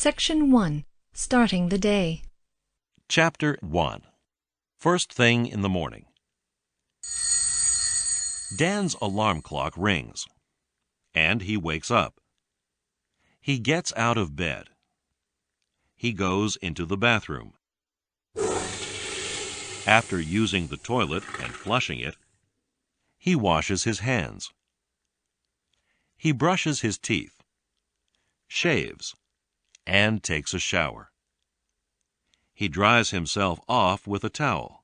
Section 1. Starting the day. Chapter 1. First thing in the morning. Dan's alarm clock rings, and he wakes up. He gets out of bed. He goes into the bathroom. After using the toilet and flushing it, he washes his hands. He brushes his teeth, shaves, and takes a shower. He dries himself off with a towel.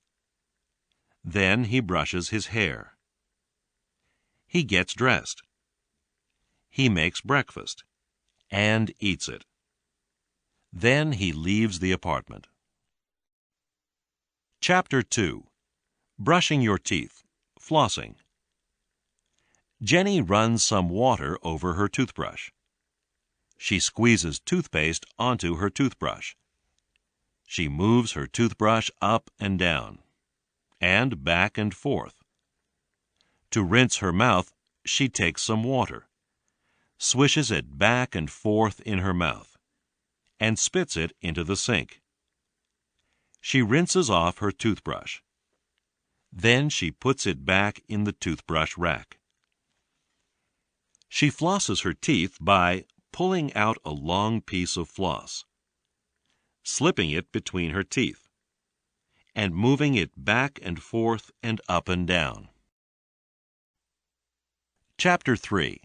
Then he brushes his hair. He gets dressed. He makes breakfast and eats it. Then he leaves the apartment. Chapter 2. Brushing your teeth, flossing. Jenny runs some water over her toothbrush. She squeezes toothpaste onto her toothbrush. She moves her toothbrush up and down, and back and forth. To rinse her mouth, she takes some water, swishes it back and forth in her mouth, and spits it into the sink. She rinses off her toothbrush. Then she puts it back in the toothbrush rack. She flosses her teeth by pulling out a long piece of floss, slipping it between her teeth, and moving it back and forth and up and down. Chapter 3.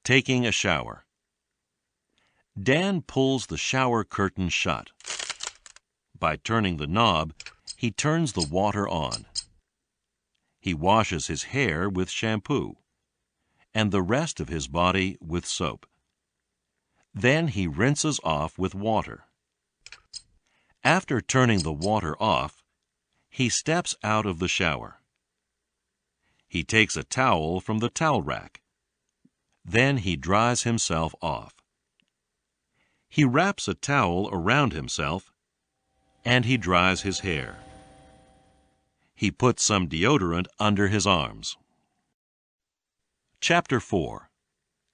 Taking a shower. Dan pulls the shower curtain shut. By turning the knob, he turns the water on. He washes his hair with shampoo, and the rest of his body with soap. Then he rinses off with water. After turning the water off, he steps out of the shower. He takes a towel from the towel rack. Then he dries himself off. He wraps a towel around himself, and he dries his hair. He puts some deodorant under his arms. Chapter 4.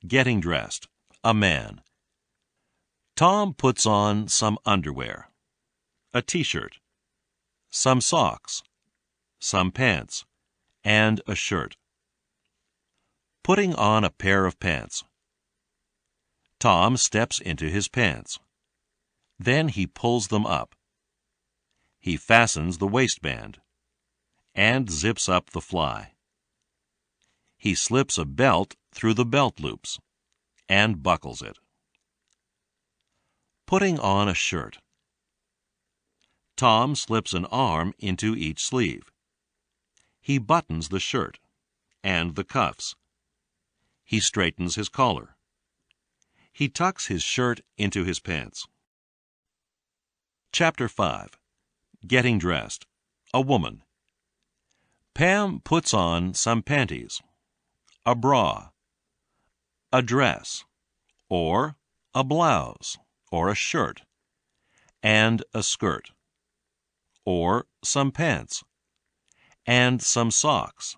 Getting dressed, a man. Tom puts on some underwear, a t-shirt, some socks, some pants, and a shirt. Putting on a pair of pants. Tom steps into his pants. Then he pulls them up. He fastens the waistband and zips up the fly. He slips a belt through the belt loops and buckles it. Putting on a shirt. Tom slips an arm into each sleeve. He buttons the shirt and the cuffs. He straightens his collar. He tucks his shirt into his pants. Chapter 5. Getting dressed, a woman. Pam puts on some panties, a bra, a dress, or a blouse, or a shirt, and a skirt, or some pants, and some socks,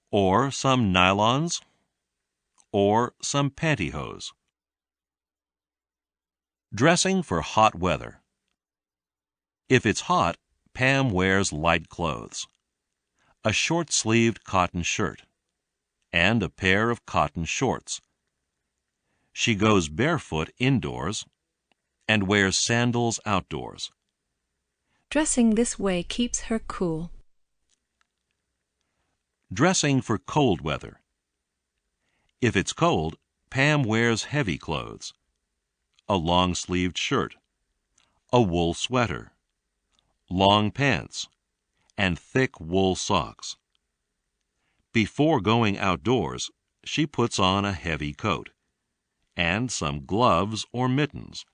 or some nylons, or some pantyhose. Dressing for hot weather. If it's hot, Pam wears light clothes, a short-sleeved cotton shirt, and a pair of cotton shorts. She goes barefoot indoors and wears sandals outdoors. Dressing this way keeps her cool. Dressing for cold weather. If it's cold, Pam wears heavy clothes, a long-sleeved shirt, a wool sweater, long pants, and thick wool socks. Before going outdoors, she puts on a heavy coat and some gloves or mittens.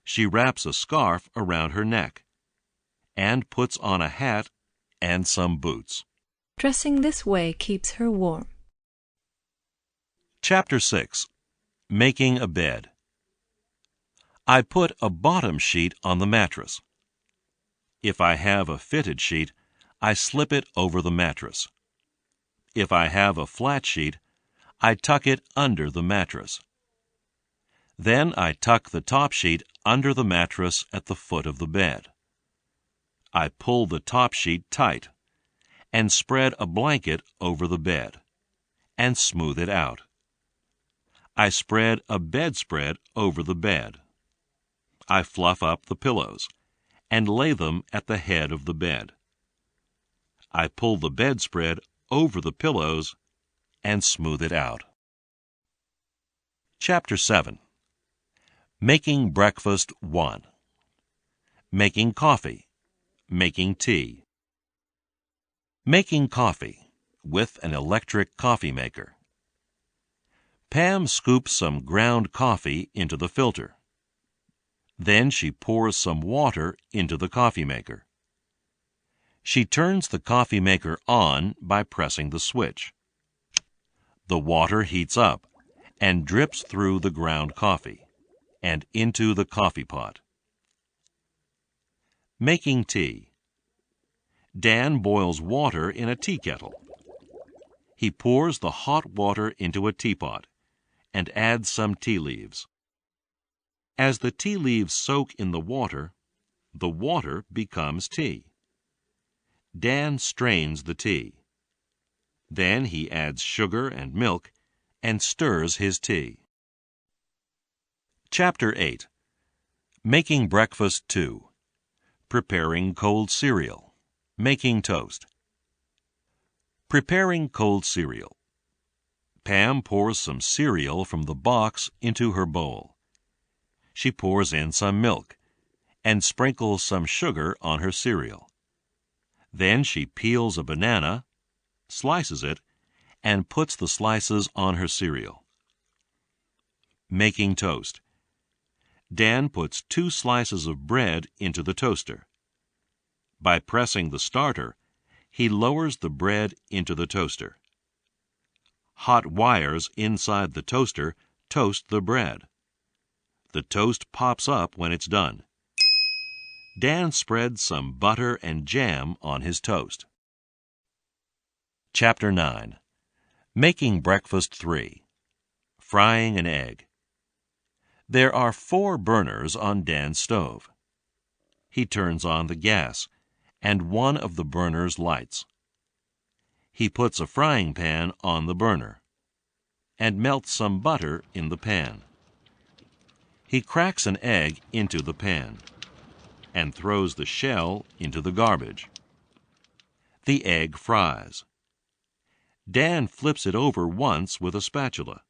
She wraps a scarf around her neck and puts on a hat and some boots. Dressing this way keeps her warm. Chapter 6. Making a bed. I put a bottom sheet on the mattress. If I have a fitted sheet, I slip it over the mattress. If I have a flat sheet, I tuck it under the mattress. Then I tuck the top sheet under the mattress at the foot of the bed. I pull the top sheet tight and spread a blanket over the bed and smooth it out. I spread a bedspread over the bed. I fluff up the pillows and lay them at the head of the bed. I pull the bedspread over the pillows and smooth it out. Chapter 7. Making Breakfast 1. Making Coffee. Making Tea. Making coffee with an electric coffee maker. Pam scoops some ground coffee into the filter. Then she pours some water into the coffee maker. She turns the coffee maker on by pressing the switch. The water heats up and drips through the ground coffee and into the coffee pot. Making tea. Dan boils water in a tea kettle. He pours the hot water into a teapot and adds some tea leaves. As the tea leaves soak in the water becomes tea. Dan strains the tea. Then he adds sugar and milk and stirs his tea. Chapter 8. Making Breakfast 2. Preparing cold cereal. Making toast. Preparing cold cereal. Pam pours some cereal from the box into her bowl. She pours in some milk and sprinkles some sugar on her cereal. Then she peels a banana, slices it, and puts the slices on her cereal. Making toast. Dan puts 2 slices of bread into the toaster. By pressing the starter, he lowers the bread into the toaster. Hot wires inside the toaster toast the bread. The toast pops up when it's done. Dan spreads some butter and jam on his toast. Chapter 9. Making Breakfast 3. Frying an egg. There are 4 burners on Dan's stove. He turns on the gas, and one of the burners lights. He puts a frying pan on the burner and melts some butter in the pan. He cracks an egg into the pan and throws the shell into the garbage. The egg fries. Dan flips it over once with a spatula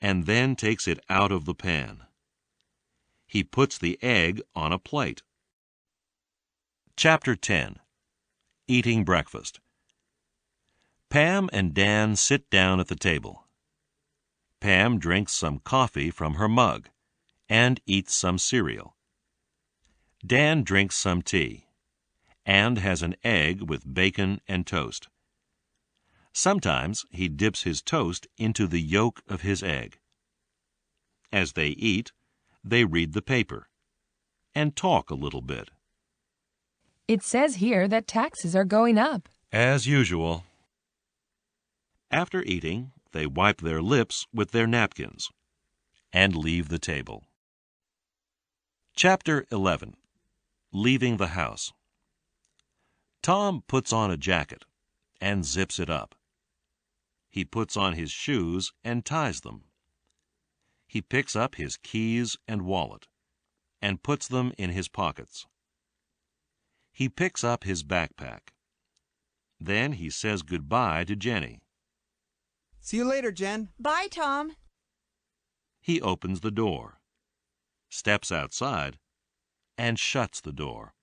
and then takes it out of the pan. He puts the egg on a plate. Chapter 10. Eating Breakfast. Pam and Dan sit down at the table. Pam drinks some coffee from her mug and eats some cereal. Dan drinks some tea and has an egg with bacon and toast. Sometimes he dips his toast into the yolk of his egg. As they eat, they read the paper and talk a little bit. It says here that taxes are going up. As usual. After eating, they wipe their lips with their napkins and leave the table. Chapter 11. Leaving the house. Tom puts on a jacket and zips it up. He puts on his shoes and ties them. He picks up his keys and wallet and puts them in his pockets. He picks up his backpack. Then he says goodbye to Jenny. See you later, Jen. Bye, Tom. He opens the door, steps outside, and shuts the door.